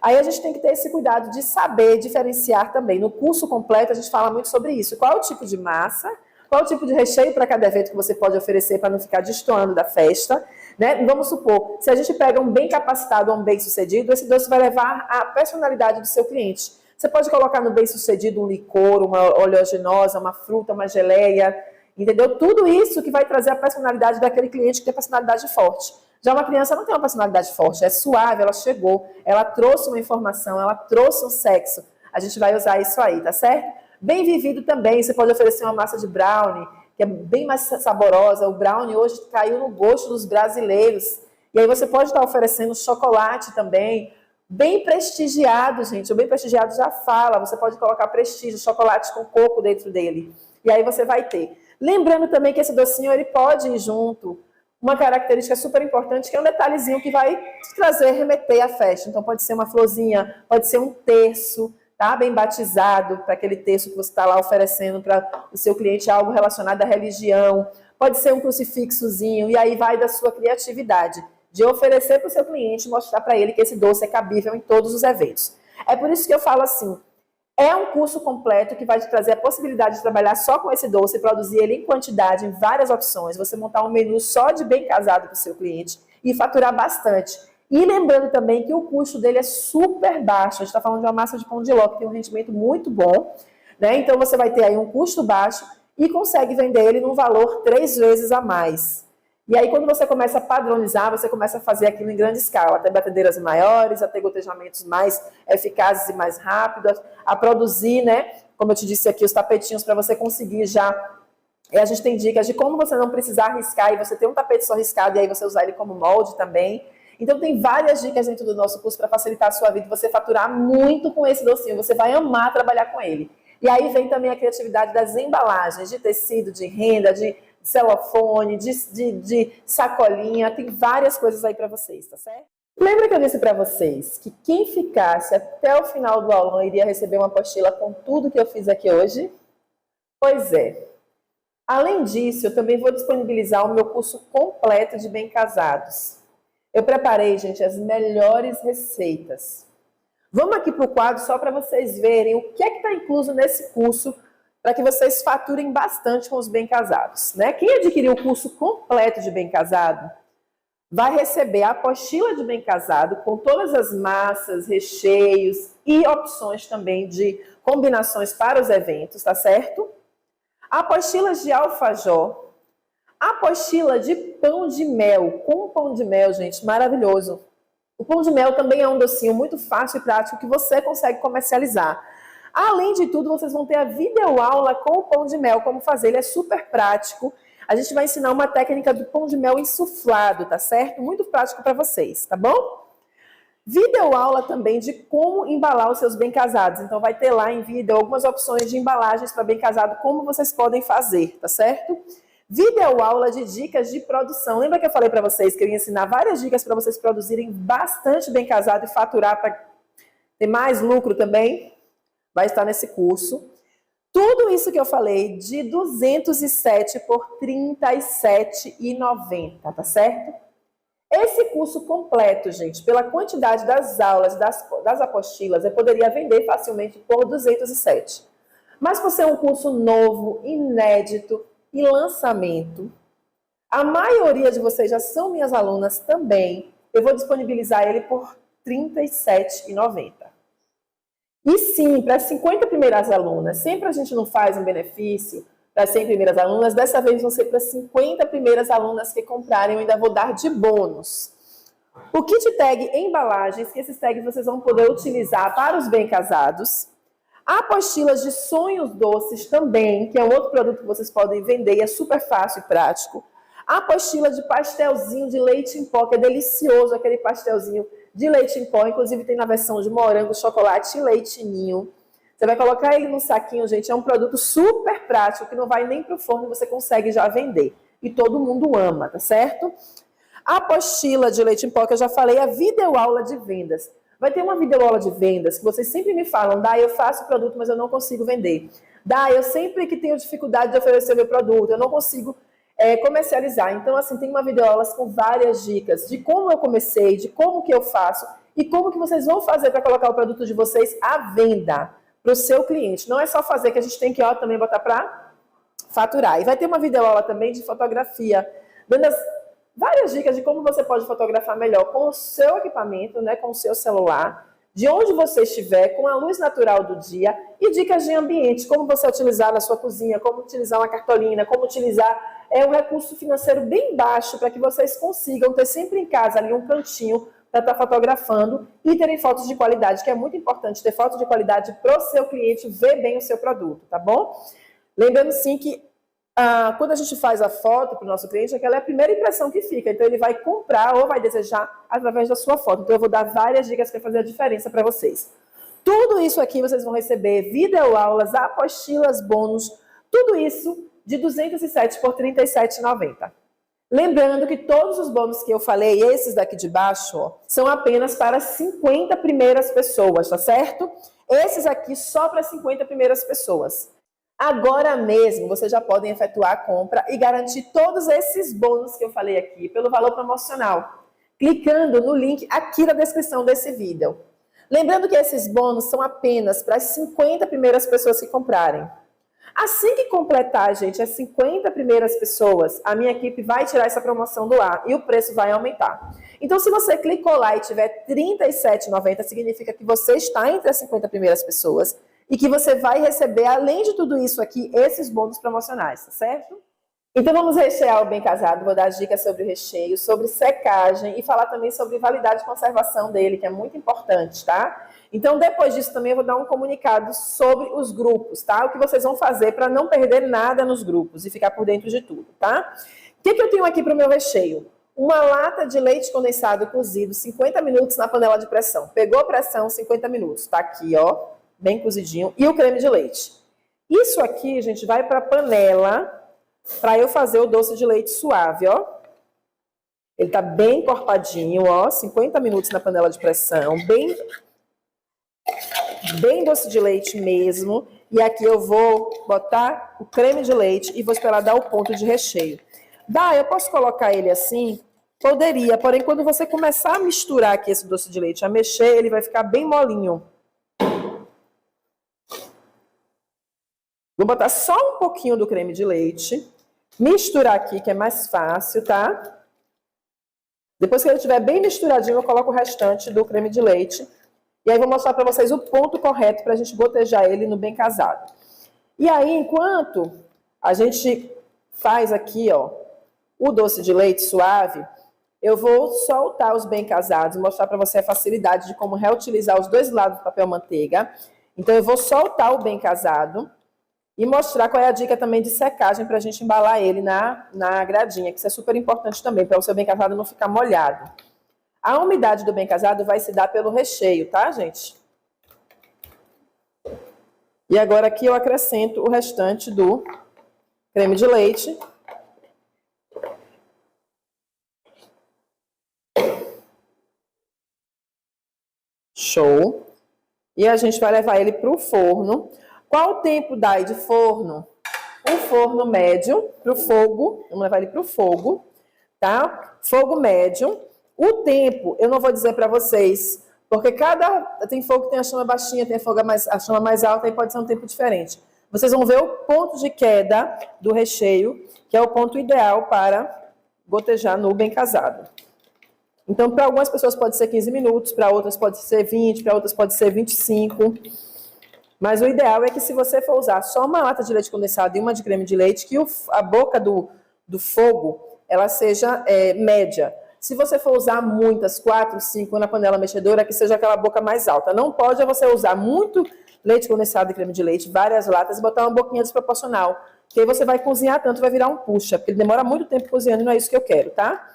Aí a gente tem que ter esse cuidado de saber diferenciar também. No curso completo a gente fala muito sobre isso. Qual é o tipo de massa, qual é o tipo de recheio para cada evento que você pode oferecer para não ficar destoando da festa, né? Vamos supor, se a gente pega um bem capacitado ou um bem sucedido, esse doce vai levar a personalidade do seu cliente. Você pode colocar no bem sucedido um licor, uma oleaginosa, uma fruta, uma geleia, entendeu? Tudo isso que vai trazer a personalidade daquele cliente que tem personalidade forte. Já uma criança não tem uma personalidade forte, é suave, ela chegou, ela trouxe uma informação, ela trouxe um sexo. A gente vai usar isso aí, tá certo? Bem vivido também, você pode oferecer uma massa de brownie, que é bem mais saborosa. O brownie hoje caiu no gosto dos brasileiros. E aí você pode estar oferecendo chocolate também, bem prestigiado, gente. O bem prestigiado já fala, você pode colocar prestígio, chocolate com coco dentro dele. E aí você vai ter. Lembrando também que esse docinho, ele pode ir junto. Uma característica super importante, que é um detalhezinho que vai te trazer, remeter à festa. Então pode ser uma florzinha, pode ser um terço, tá? Bem batizado, para aquele terço que você está lá oferecendo para o seu cliente, algo relacionado à religião. Pode ser um crucifixozinho, e aí vai da sua criatividade, de oferecer para o seu cliente, mostrar para ele que esse doce é cabível em todos os eventos. É por isso que eu falo assim, é um curso completo que vai te trazer a possibilidade de trabalhar só com esse doce, produzir ele em quantidade, em várias opções, você montar um menu só de bem casado para o seu cliente e faturar bastante. E lembrando também que o custo dele é super baixo, a gente está falando de uma massa de pão de ló que tem um rendimento muito bom, né? Então você vai ter aí um custo baixo e consegue vender ele num valor 3 vezes a mais. E aí, quando você começa a padronizar, você começa a fazer aquilo em grande escala, a ter batedeiras maiores, a ter gotejamentos mais eficazes e mais rápidos, a produzir, né, como eu te disse aqui, os tapetinhos para você conseguir já. E a gente tem dicas de como você não precisar riscar e você ter um tapete só riscado e aí você usar ele como molde também. Então, tem várias dicas dentro do nosso curso para facilitar a sua vida e você faturar muito com esse docinho. Você vai amar trabalhar com ele. E aí vem também a criatividade das embalagens, de tecido, de renda, de celofone, de sacolinha, tem várias coisas aí para vocês, tá certo? Lembra que eu disse para vocês que quem ficasse até o final do aulão iria receber uma apostila com tudo que eu fiz aqui hoje? Pois é. Além disso, eu também vou disponibilizar o meu curso completo de bem casados. Eu preparei, gente, as melhores receitas. Vamos aqui para o quadro só para vocês verem o que é que está incluso nesse curso, para que vocês faturem bastante com os bem casados, né? Quem adquirir o curso completo de bem casado vai receber a apostila de bem casado com todas as massas, recheios e opções também de combinações para os eventos, tá certo? Apostilas de alfajor, Apostila de pão de mel. Com pão de mel, gente, maravilhoso. O pão de mel também é um docinho muito fácil e prático que você consegue comercializar. Além de tudo, vocês vão ter a videoaula com o pão de mel, como fazer. Ele é super prático. A gente vai ensinar uma técnica do pão de mel insuflado, tá certo? Muito prático para vocês, tá bom? Videoaula também de como embalar os seus bem casados. Então vai ter lá em vídeo algumas opções de embalagens para bem casado, como vocês podem fazer, tá certo? Videoaula de dicas de produção. Lembra que eu falei para vocês que eu ia ensinar várias dicas para vocês produzirem bastante bem casado e faturar para ter mais lucro também? Vai estar nesse curso. Tudo isso que eu falei de 207 por R$ 37,90, tá certo? Esse curso completo, gente, pela quantidade das aulas, das apostilas, eu poderia vender facilmente por 207. Mas por ser um curso novo, inédito e lançamento, a maioria de vocês já são minhas alunas também, eu vou disponibilizar ele por R$ 37,90. E sim, para as 50 primeiras alunas, sempre a gente não faz um benefício para as 100 primeiras alunas, dessa vez vão ser para as 50 primeiras alunas que comprarem, eu ainda vou dar de bônus. O kit tag embalagens, que esses tags vocês vão poder utilizar para os bem casados. Apostilas de sonhos doces também, que é um outro produto que vocês podem vender e é super fácil e prático. Apostila de pastelzinho de leite em pó, que é delicioso aquele pastelzinho de leite em pó, inclusive tem na versão de morango, chocolate e leite ninho. Você vai colocar ele num saquinho, gente, é um produto super prático, que não vai nem para o forno e você consegue já vender. E todo mundo ama, tá certo? A apostila de leite em pó, que eu já falei, a videoaula de vendas. Vai ter uma videoaula de vendas que vocês sempre me falam, eu faço o produto, mas eu não consigo vender. Eu sempre que tenho dificuldade de oferecer meu produto, eu não consigo comercializar. Então, assim, tem uma videoaula com várias dicas de como eu comecei, de como que eu faço e como que vocês vão fazer para colocar o produto de vocês à venda para o seu cliente. Não é só fazer, que a gente tem que também botar para faturar. E vai ter uma videoaula também de fotografia, dando várias dicas de como você pode fotografar melhor com o seu equipamento, né, com o seu celular, de onde você estiver, com a luz natural do dia e dicas de ambiente, como você utilizar na sua cozinha, como utilizar uma cartolina, como utilizar um recurso financeiro bem baixo para que vocês consigam ter sempre em casa ali um cantinho para estar fotografando e terem fotos de qualidade, que é muito importante ter foto de qualidade para o seu cliente ver bem o seu produto, tá bom? Lembrando sim que quando a gente faz a foto para o nosso cliente, aquela é a primeira impressão que fica. Então, ele vai comprar ou vai desejar através da sua foto. Então, eu vou dar várias dicas para fazer a diferença para vocês. Tudo isso aqui vocês vão receber videoaulas, apostilas, bônus, tudo isso de 207 por R$ 37,90. Lembrando que todos os bônus que eu falei, esses daqui de baixo, são apenas para as 50 primeiras pessoas, tá certo? Esses aqui só para as 50 primeiras pessoas. Agora mesmo, vocês já podem efetuar a compra e garantir todos esses bônus que eu falei aqui pelo valor promocional, clicando no link aqui na descrição desse vídeo. Lembrando que esses bônus são apenas para as 50 primeiras pessoas que comprarem. Assim que completar, gente, as 50 primeiras pessoas, a minha equipe vai tirar essa promoção do ar e o preço vai aumentar. Então, se você clicou lá e tiver R$ 37,90, significa que você está entre as 50 primeiras pessoas e que você vai receber, além de tudo isso aqui, esses bônus promocionais, tá certo? Então vamos rechear o bem casado, vou dar dicas sobre o recheio, sobre secagem e falar também sobre validade de conservação dele, que é muito importante, tá? Então depois disso também eu vou dar um comunicado sobre os grupos, tá? O que vocês vão fazer para não perder nada nos grupos e ficar por dentro de tudo, tá? O que eu tenho aqui para o meu recheio? Uma lata de leite condensado cozido, 50 minutos na panela de pressão. Pegou a pressão, 50 minutos, tá aqui, ó, bem cozidinho. E o creme de leite. Isso aqui, gente, vai para a panela para eu fazer o doce de leite suave, ó. Ele tá bem encorpadinho, ó, 50 minutos na panela de pressão, bem doce de leite mesmo. E aqui eu vou botar o creme de leite e vou esperar dar o ponto de recheio. Eu posso colocar ele assim? Poderia, porém quando você começar a misturar aqui esse doce de leite, a mexer, ele vai ficar bem molinho. Vou botar só um pouquinho do creme de leite, misturar aqui, que é mais fácil, tá? Depois que ele estiver bem misturadinho, eu coloco o restante do creme de leite. E aí vou mostrar para vocês o ponto correto para a gente gotejar ele no bem casado. E aí, enquanto a gente faz aqui, ó, o doce de leite suave, eu vou soltar os bem casados, mostrar para você a facilidade de como reutilizar os dois lados do papel manteiga. Então, eu vou soltar o bem casado e mostrar qual é a dica também de secagem para a gente embalar ele na agradinha, que isso é super importante também, para o seu bem casado não ficar molhado. A umidade do bem casado vai se dar pelo recheio, tá, gente? E agora aqui eu acrescento o restante do creme de leite. Show. E a gente vai levar ele para o forno. Qual o tempo daí de forno? Um forno médio para o fogo. Vamos levar ele para o fogo, tá? Fogo médio. O tempo, eu não vou dizer para vocês, porque tem fogo que tem a chama baixinha, tem a chama mais alta, e pode ser um tempo diferente. Vocês vão ver o ponto de queda do recheio, que é o ponto ideal para gotejar no bem casado. Então, para algumas pessoas pode ser 15 minutos, para outras pode ser 20, para outras pode ser 25. Mas o ideal é que se você for usar só uma lata de leite condensado e uma de creme de leite, que a boca do fogo ela seja média. Se você for usar muitas, 4, 5 na panela mexedora, que seja aquela boca mais alta. Não pode você usar muito leite condensado e creme de leite, várias latas, e botar uma boquinha desproporcional. Porque aí você vai cozinhar tanto, vai virar um puxa, porque ele demora muito tempo cozinhando e não é isso que eu quero, tá?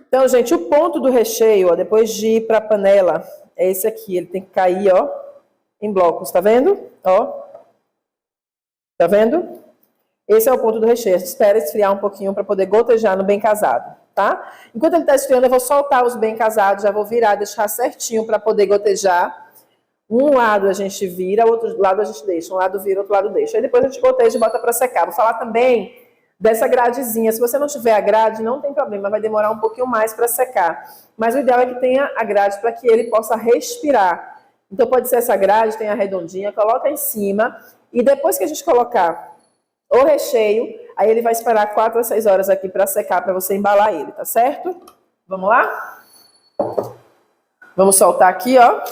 Então, gente, o ponto do recheio, ó, depois de ir para a panela, é esse aqui. Ele tem que cair, ó, em blocos, tá vendo? Ó. Tá vendo? Esse é o ponto do recheio. A gente espera esfriar um pouquinho para poder gotejar no bem casado, tá? Enquanto ele está esfriando, eu vou soltar os bem casados, já vou virar, deixar certinho para poder gotejar. Um lado a gente vira, o outro lado a gente deixa. Um lado vira, outro lado deixa. Aí depois a gente goteja e bota para secar. Vou falar também dessa gradezinha. Se você não tiver a grade, não tem problema, vai demorar um pouquinho mais para secar. Mas o ideal é que tenha a grade para que ele possa respirar. Então pode ser essa grade, tem a redondinha, coloca em cima e depois que a gente colocar o recheio, aí ele vai esperar 4 a 6 horas aqui para secar, para você embalar ele, tá certo? Vamos lá? Vamos soltar aqui, ó.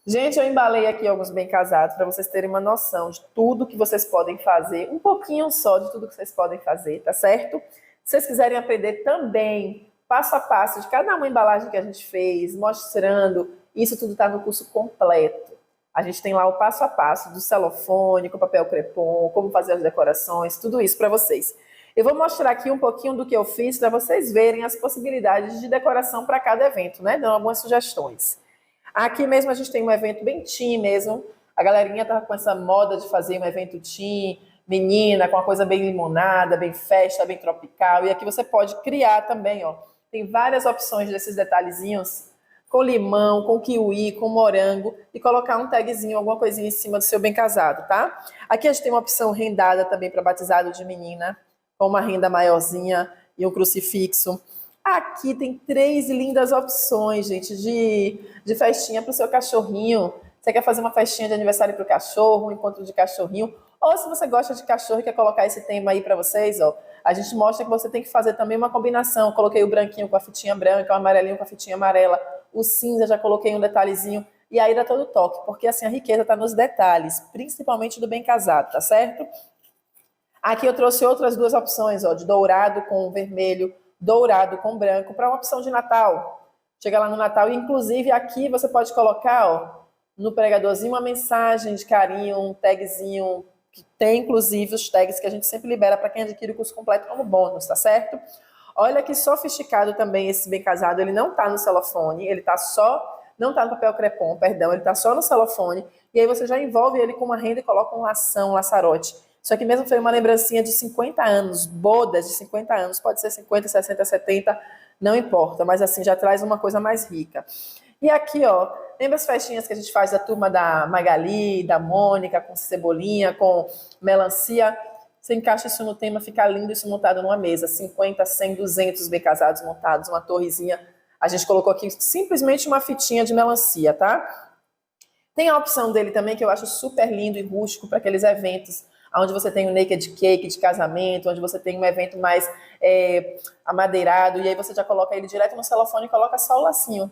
Gente, eu embalei aqui alguns bem casados para vocês terem uma noção de tudo que vocês podem fazer, um pouquinho só de tudo que vocês podem fazer, tá certo? Se vocês quiserem aprender também, passo a passo de cada uma embalagem que a gente fez, mostrando, isso tudo está no curso completo. A gente tem lá o passo a passo do celofane, com papel crepom, como fazer as decorações, tudo isso para vocês. Eu vou mostrar aqui um pouquinho do que eu fiz para vocês verem as possibilidades de decoração para cada evento, né? Dando algumas sugestões. Aqui mesmo a gente tem um evento bem teen mesmo. A galerinha tava com essa moda de fazer um evento teen, menina, com uma coisa bem limonada, bem festa, bem tropical. E aqui você pode criar também, ó. Tem várias opções desses detalhezinhos, com limão, com kiwi, com morango, e colocar um tagzinho, alguma coisinha em cima do seu bem casado, tá? Aqui a gente tem uma opção rendada também para batizado de menina, com uma renda maiorzinha e um crucifixo. Aqui tem 3 lindas opções, gente, de festinha para o seu cachorrinho. Você quer fazer uma festinha de aniversário para o cachorro, um encontro de cachorrinho, ou se você gosta de cachorro e quer colocar esse tema aí para vocês, ó, a gente mostra que você tem que fazer também uma combinação. Coloquei o branquinho com a fitinha branca, o amarelinho com a fitinha amarela, o cinza já coloquei um detalhezinho, e aí dá todo o toque, porque assim a riqueza está nos detalhes, principalmente do bem casado, tá certo? Aqui eu trouxe outras 2 opções, ó, de dourado com vermelho, dourado com branco, para uma opção de Natal. Chega lá no Natal e, inclusive, aqui você pode colocar, ó, no pregadorzinho uma mensagem de carinho, um tagzinho, que tem, inclusive, os tags que a gente sempre libera para quem adquire o curso completo como bônus, tá certo? Olha que sofisticado também esse bem casado, ele não tá no celofane, ele tá só, não tá no papel crepom, perdão, ele tá só no celofane, e aí você já envolve ele com uma renda e coloca um lação, um laçarote. Isso aqui mesmo foi uma lembrancinha de 50 anos, bodas de 50 anos, pode ser 50, 60, 70, não importa, mas assim, já traz uma coisa mais rica. E aqui, ó, lembra as festinhas que a gente faz da turma da Magali, da Mônica, com cebolinha, com melancia? Você encaixa isso no tema, fica lindo isso montado numa mesa, 50, 100, 200 bem casados montados, uma torrezinha. A gente colocou aqui simplesmente uma fitinha de melancia, tá? Tem a opção dele também, que eu acho super lindo e rústico para aqueles eventos onde você tem um naked cake de casamento, onde você tem um evento mais amadeirado, e aí você já coloca ele direto no celofane e coloca só o lacinho.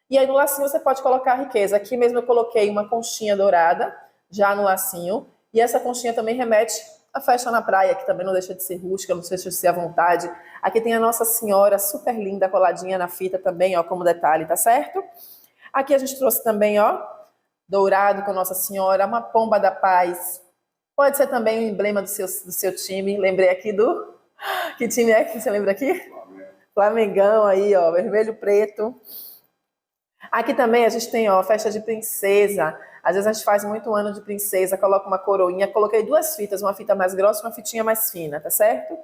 E aí no lacinho você pode colocar a riqueza. Aqui mesmo eu coloquei uma conchinha dourada, já no lacinho, e essa conchinha também remete à festa na praia, que também não deixa de ser rústica, não deixa de ser à vontade. Aqui tem a Nossa Senhora, super linda, coladinha na fita também, ó, como detalhe, tá certo? Aqui a gente trouxe também, ó, dourado com Nossa Senhora, uma pomba da paz. Pode ser também o emblema do seu time. Lembrei aqui do... Que time é que você lembra aqui? Flamengão aí, ó, vermelho, preto. Aqui também a gente tem, ó, festa de princesa. Às vezes a gente faz muito ano de princesa, coloca uma coroinha. Coloquei 2 fitas, uma fita mais grossa e uma fitinha mais fina, tá certo?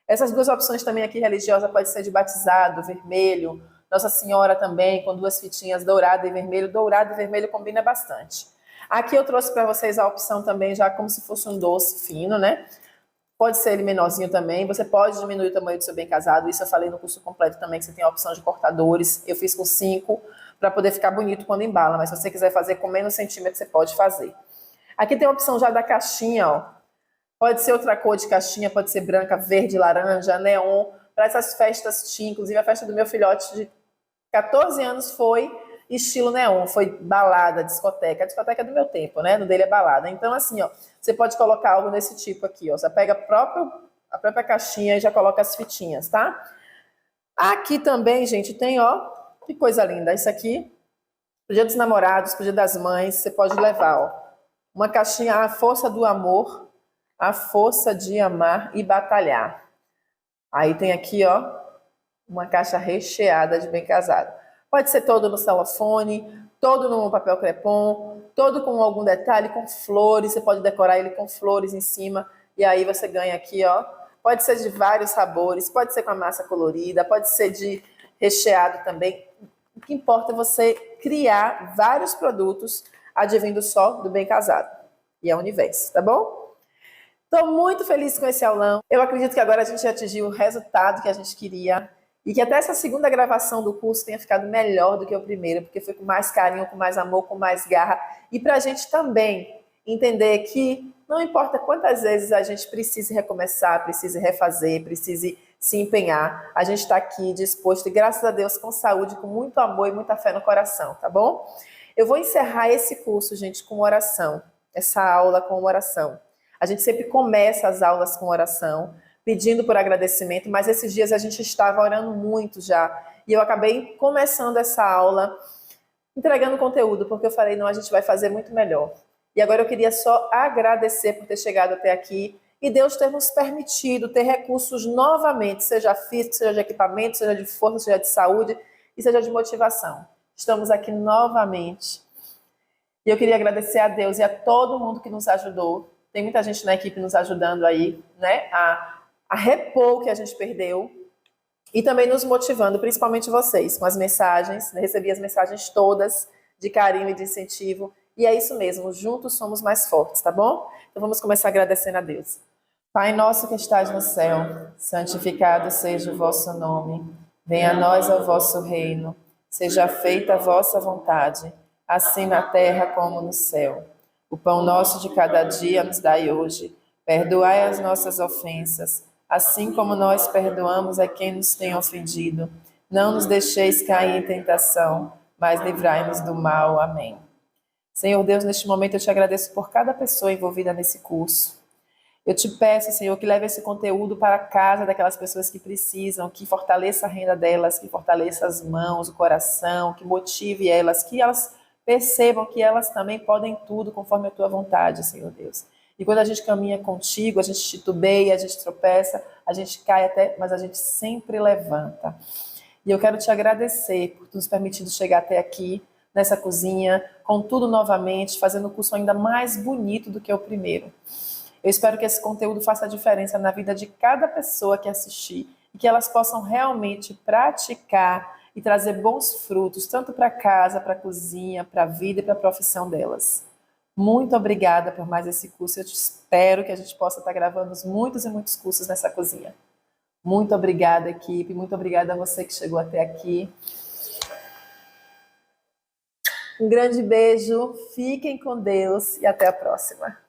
Essas 2 opções também aqui religiosa pode ser de batizado, vermelho. Nossa Senhora também, com 2 fitinhas, dourado e vermelho. Dourado e vermelho combina bastante. Aqui eu trouxe para vocês a opção também, já como se fosse um doce fino, né? Pode ser ele menorzinho também. Você pode diminuir o tamanho do seu bem casado. Isso eu falei no curso completo também, que você tem a opção de cortadores. Eu fiz com 5 para poder ficar bonito quando embala. Mas se você quiser fazer com menos centímetros, você pode fazer. Aqui tem a opção já da caixinha, ó. Pode ser outra cor de caixinha, pode ser branca, verde, laranja, neon. Para essas festas teen, inclusive a festa do meu filhote de 14 anos foi estilo neon, foi balada, discoteca. A discoteca é do meu tempo, né? No dele é balada. Então, assim, ó, você pode colocar algo desse tipo aqui, ó. Você pega a própria caixinha e já coloca as fitinhas, tá? Aqui também, gente, tem, ó, que coisa linda. Isso aqui, pro Dia dos Namorados, pro Dia das Mães, você pode levar, ó, uma caixinha, a força do amor, a força de amar e batalhar. Aí tem aqui, ó, uma caixa recheada de bem casado. Pode ser todo no celofane, todo no papel crepom, todo com algum detalhe, com flores. Você pode decorar ele com flores em cima. E aí você ganha aqui, ó. Pode ser de vários sabores, pode ser com a massa colorida, pode ser de recheado também. O que importa é você criar vários produtos advindo só do bem casado. E é o universo, tá bom? Estou muito feliz com esse aulão. Eu acredito que agora a gente atingiu o resultado que a gente queria. E que até essa segunda gravação do curso tenha ficado melhor do que o primeiro, porque foi com mais carinho, com mais amor, com mais garra. E para a gente também entender que não importa quantas vezes a gente precise recomeçar, precise refazer, precise se empenhar, a gente está aqui disposto e, graças a Deus, com saúde, com muito amor e muita fé no coração, tá bom? Eu vou encerrar esse curso, gente, com oração. Essa aula com oração. A gente sempre começa as aulas com oração, pedindo por agradecimento, mas esses dias a gente estava orando muito já. E eu acabei começando essa aula entregando conteúdo, porque eu falei, não, a gente vai fazer muito melhor. E agora eu queria só agradecer por ter chegado até aqui e Deus ter nos permitido ter recursos novamente, seja físico, seja de equipamento, seja de força, seja de saúde e seja de motivação. Estamos aqui novamente. E eu queria agradecer a Deus e a todo mundo que nos ajudou. Tem muita gente na equipe nos ajudando aí, né, a repor o que a gente perdeu e também nos motivando, principalmente vocês, com as mensagens. Recebi as mensagens todas de carinho e de incentivo. E é isso mesmo, juntos somos mais fortes, tá bom? Então vamos começar agradecendo a Deus. Pai nosso que estás no céu, santificado seja o vosso nome. Venha a nós o vosso reino. Seja feita a vossa vontade, assim na terra como no céu. O pão nosso de cada dia nos dai hoje. Perdoai as nossas ofensas, assim como nós perdoamos a quem nos tem ofendido. Não nos deixeis cair em tentação, mas livrai-nos do mal. Amém. Senhor Deus, neste momento eu te agradeço por cada pessoa envolvida nesse curso. Eu te peço, Senhor, que leve esse conteúdo para a casa daquelas pessoas que precisam, que fortaleça a renda delas, que fortaleça as mãos, o coração, que motive elas, que elas percebam que elas também podem tudo conforme a tua vontade, Senhor Deus. E quando a gente caminha contigo, a gente titubeia, a gente tropeça, a gente cai até, mas a gente sempre levanta. E eu quero te agradecer por nos permitir chegar até aqui, nessa cozinha, com tudo novamente, fazendo o curso ainda mais bonito do que o primeiro. Eu espero que esse conteúdo faça a diferença na vida de cada pessoa que assistir e que elas possam realmente praticar e trazer bons frutos, tanto para casa, para a cozinha, para a vida e para a profissão delas. Muito obrigada por mais esse curso. Eu te espero que a gente possa estar gravando muitos e muitos cursos nessa cozinha. Muito obrigada, equipe. Muito obrigada a você que chegou até aqui. Um grande beijo, fiquem com Deus e até a próxima.